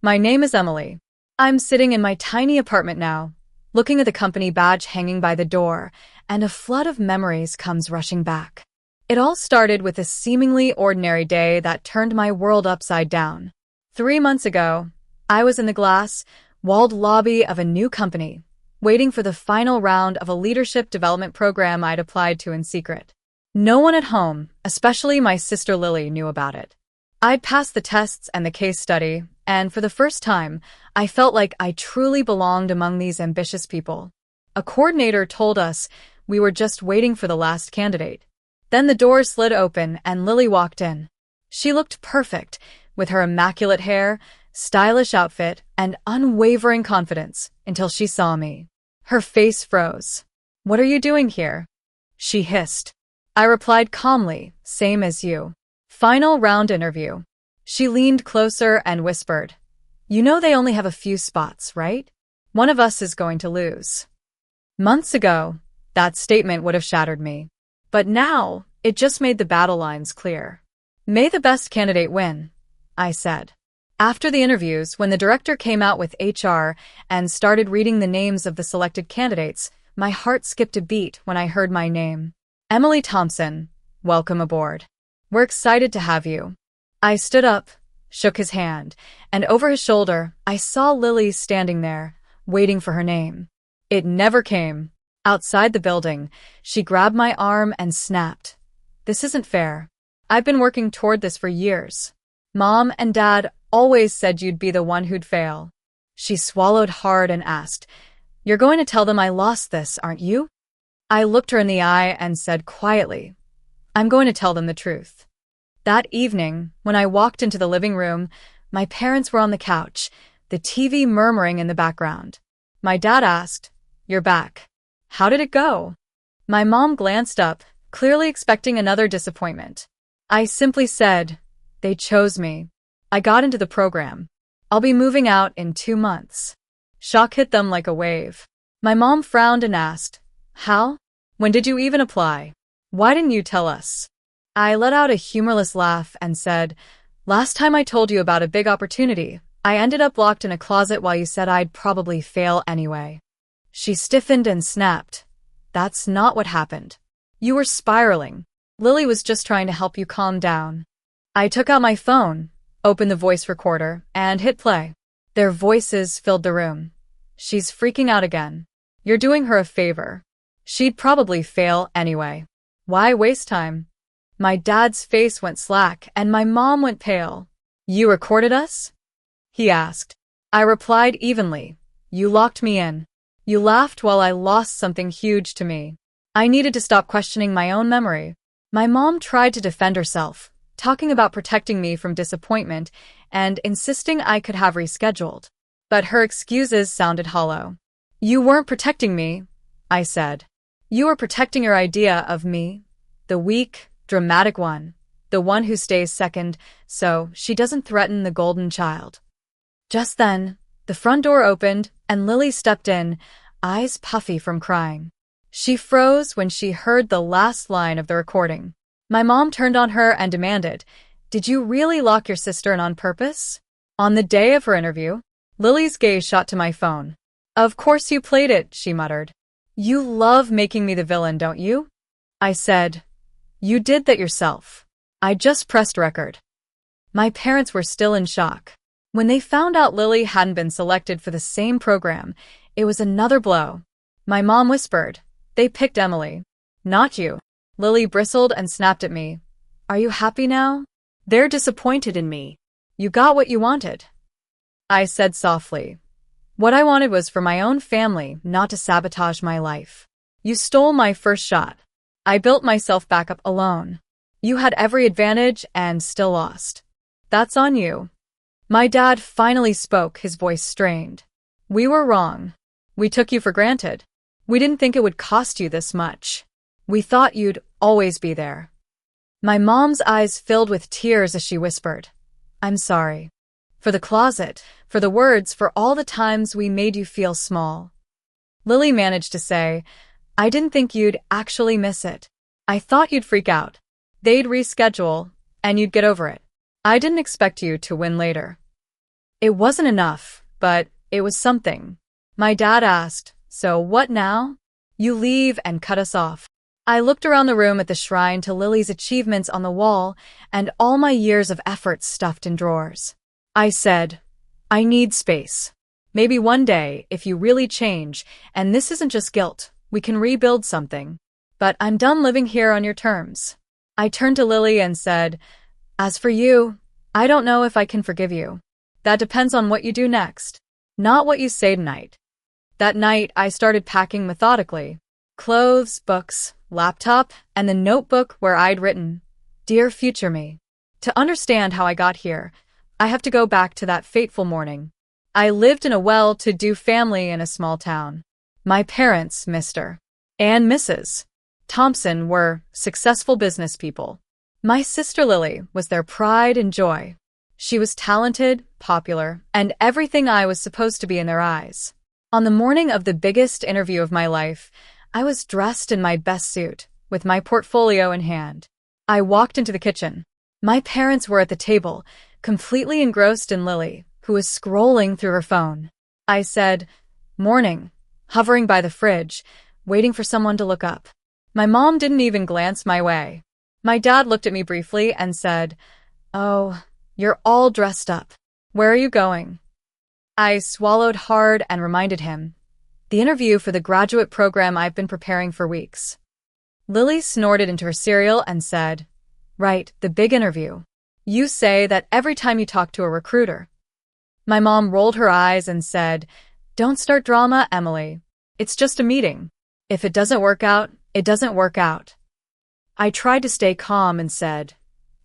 My name is Emily. I'm sitting in my tiny apartment now, looking at the company badge hanging by the door, and a flood of memories comes rushing back. It all started with a seemingly ordinary day that turned my world upside down. 3 months ago, I was in the glass-walled lobby of a new company, waiting for the final round of a leadership development program I'd applied to in secret. No one at home, especially my sister Lily, knew about it. I'd passed the tests and the case study, and for the first time, I felt like I truly belonged among these ambitious people. A coordinator told us we were just waiting for the last candidate. Then the door slid open and Lily walked in. She looked perfect, with her immaculate hair, stylish outfit, and unwavering confidence, until she saw me. Her face froze. "What are you doing here?" she hissed. I replied calmly, "Same as you. Final round interview." She leaned closer and whispered, "You know they only have a few spots, right? One of us is going to lose." Months ago, that statement would have shattered me. But now, it just made the battle lines clear. "May the best candidate win," I said. After the interviews, when the director came out with HR and started reading the names of the selected candidates, my heart skipped a beat when I heard my name. "Emily Thompson, welcome aboard. We're excited to have you." I stood up, shook his hand, and over his shoulder, I saw Lily standing there, waiting for her name. It never came. Outside the building, she grabbed my arm and snapped. "This isn't fair. I've been working toward this for years. Mom and Dad always said you'd be the one who'd fail." She swallowed hard and asked, "You're going to tell them I lost this, aren't you?" I looked her in the eye and said quietly, "I'm going to tell them the truth." That evening, when I walked into the living room, my parents were on the couch, the TV murmuring in the background. My dad asked, "You're back. How did it go?" My mom glanced up, clearly expecting another disappointment. I simply said, "They chose me. I got into the program. I'll be moving out in 2 months." Shock hit them like a wave. My mom frowned and asked, "How? When did you even apply? Why didn't you tell us?" I let out a humorless laugh and said, "Last time I told you about a big opportunity, I ended up locked in a closet while you said I'd probably fail anyway." She stiffened and snapped, "That's not what happened. You were spiraling. Lily was just trying to help you calm down." I took out my phone, opened the voice recorder, and hit play. Their voices filled the room. "She's freaking out again. You're doing her a favor. She'd probably fail anyway. Why waste time?" My dad's face went slack and my mom went pale. "You recorded us?" he asked. I replied evenly, "You locked me in. You laughed while I lost something huge to me. I needed to stop questioning my own memory." My mom tried to defend herself, talking about protecting me from disappointment and insisting I could have rescheduled. But her excuses sounded hollow. "You weren't protecting me," I said. "You were protecting your idea of me, the weak, dramatic one, the one who stays second, so she doesn't threaten the golden child." Just then, the front door opened and Lily stepped in, eyes puffy from crying. She froze when she heard the last line of the recording. My mom turned on her and demanded, "Did you really lock your sister in on purpose?" On the day of her interview, Lily's gaze shot to my phone. "Of course you played it," she muttered. "You love making me the villain, don't you?" I said, "You did that yourself. I just pressed record." My parents were still in shock. When they found out Lily hadn't been selected for the same program, it was another blow. My mom whispered, "They picked Emily, not you." Lily bristled and snapped at me, "Are you happy now?" "They're disappointed in me. You got what you wanted." I said softly, "What I wanted was for my own family not to sabotage my life. You stole my first shot. I built myself back up alone. You had every advantage and still lost. That's on you." My dad finally spoke, his voice strained. "We were wrong. We took you for granted. We didn't think it would cost you this much. We thought you'd always be there." My mom's eyes filled with tears as she whispered, "I'm sorry. For the closet, for the words, for all the times we made you feel small." Lily managed to say, "I didn't think you'd actually miss it. I thought you'd freak out. They'd reschedule, and you'd get over it. I didn't expect you to win later." It wasn't enough, but it was something. My dad asked, "So what now?" "You leave and cut us off." I looked around the room at the shrine to Lily's achievements on the wall and all my years of effort stuffed in drawers. I said, "I need space. Maybe one day, if you really change, and this isn't just guilt, we can rebuild something. But I'm done living here on your terms." I turned to Lily and said, "As for you, I don't know if I can forgive you. That depends on what you do next, not what you say tonight." That night, I started packing methodically. Clothes, books, laptop, and the notebook where I'd written, "Dear future me." To understand how I got here, I have to go back to that fateful morning. I lived in a well-to-do family in a small town. My parents, Mr. and Mrs. Thompson, were successful business people. My sister Lily was their pride and joy. She was talented, popular, and everything I was supposed to be in their eyes. On the morning of the biggest interview of my life, I was dressed in my best suit, with my portfolio in hand. I walked into the kitchen. My parents were at the table, completely engrossed in Lily, who was scrolling through her phone. I said, "Morning," hovering by the fridge, waiting for someone to look up. My mom didn't even glance my way. My dad looked at me briefly and said, "Oh, you're all dressed up. Where are you going?" I swallowed hard and reminded him, "The interview for the graduate program I've been preparing for weeks." Lily snorted into her cereal and said, "Right, the big interview. You say that every time you talk to a recruiter." My mom rolled her eyes and said, "Don't start drama, Emily. It's just a meeting. If it doesn't work out, it doesn't work out." I tried to stay calm and said,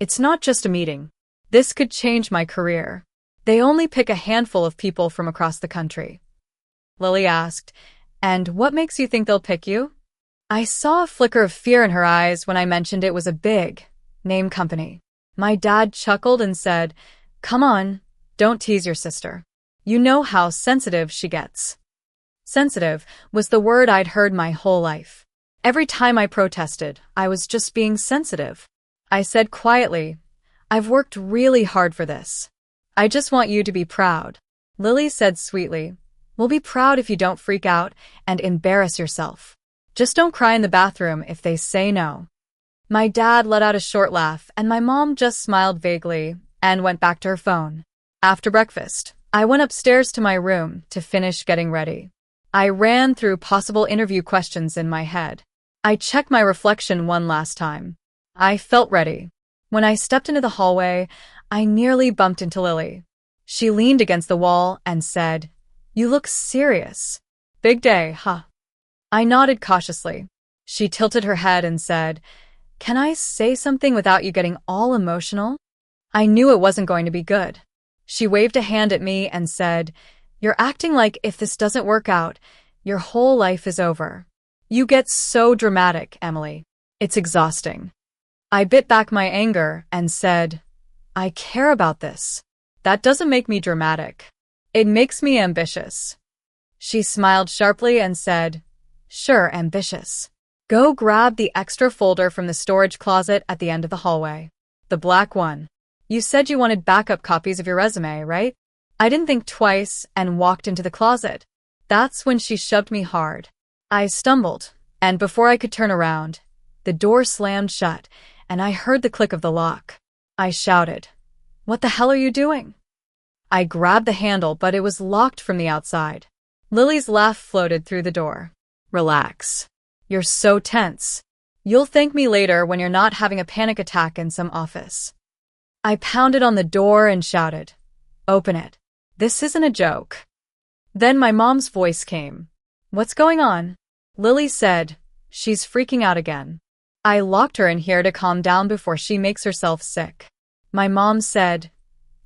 "It's not just a meeting. This could change my career. They only pick a handful of people from across the country." Lily asked, "And what makes you think they'll pick you?" I saw a flicker of fear in her eyes when I mentioned it was a big name company. My dad chuckled and said, "Come on, don't tease your sister. You know how sensitive she gets." Sensitive was the word I'd heard my whole life. Every time I protested, I was just being sensitive. I said quietly, "I've worked really hard for this. I just want you to be proud." Lily said sweetly, "We'll be proud if you don't freak out and embarrass yourself. Just don't cry in the bathroom if they say no." My dad let out a short laugh and my mom just smiled vaguely and went back to her phone. After breakfast, I went upstairs to my room to finish getting ready. I ran through possible interview questions in my head. I checked my reflection one last time. I felt ready. When I stepped into the hallway, I nearly bumped into Lily. She leaned against the wall and said, "You look serious. Big day, huh?" I nodded cautiously. She tilted her head and said, "Can I say something without you getting all emotional?" I knew it wasn't going to be good. She waved a hand at me and said, "You're acting like if this doesn't work out, your whole life is over. You get so dramatic, Emily. It's exhausting." I bit back my anger and said, "I care about this. That doesn't make me dramatic. It makes me ambitious." She smiled sharply and said, "Sure, ambitious. Go grab the extra folder from the storage closet at the end of the hallway. The black one. You said you wanted backup copies of your resume, right?" I didn't think twice and walked into the closet. That's when she shoved me hard. I stumbled, and before I could turn around, the door slammed shut, and I heard the click of the lock. I shouted, "What the hell are you doing?" I grabbed the handle, but it was locked from the outside. Lily's laugh floated through the door. "Relax. You're so tense. You'll thank me later when you're not having a panic attack in some office." I pounded on the door and shouted, "Open it. This isn't a joke." Then my mom's voice came. "What's going on?" Lily said, "She's freaking out again. I locked her in here to calm down before she makes herself sick." My mom said,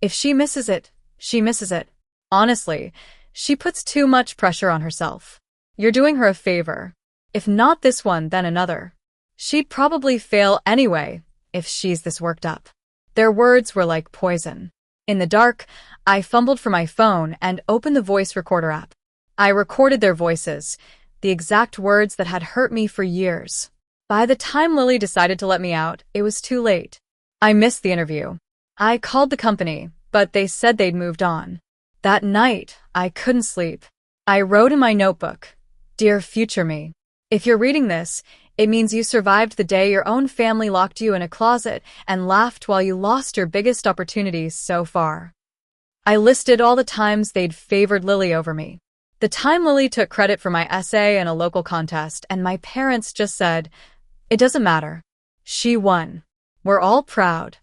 "If she misses it, she misses it. Honestly, she puts too much pressure on herself. You're doing her a favor. If not this one, then another. She'd probably fail anyway if she's this worked up." Their words were like poison. In the dark, I fumbled for my phone and opened the voice recorder app. I recorded their voices, the exact words that had hurt me for years. By the time Lily decided to let me out, it was too late. I missed the interview. I called the company, but they said they'd moved on. That night, I couldn't sleep. I wrote in my notebook, "Dear future me, if you're reading this, it means you survived the day your own family locked you in a closet and laughed while you lost your biggest opportunities so far." I listed all the times they'd favored Lily over me. The time Lily took credit for my essay in a local contest, and my parents just said, "It doesn't matter. She won. We're all proud."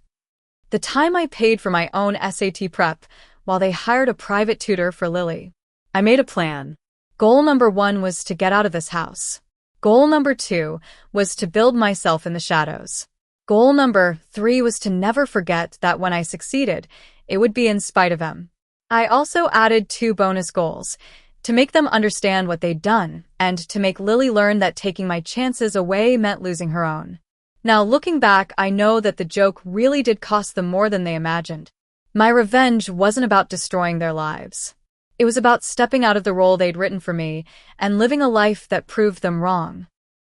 The time I paid for my own SAT prep while they hired a private tutor for Lily. I made a plan. Goal number 1 was to get out of this house. Goal number 2 was to build myself in the shadows. Goal number 3 was to never forget that when I succeeded, it would be in spite of them. I also added 2 bonus goals: to make them understand what they'd done, and to make Lily learn that taking my chances away meant losing her own. Now, looking back, I know that the joke really did cost them more than they imagined. My revenge wasn't about destroying their lives. It was about stepping out of the role they'd written for me and living a life that proved them wrong.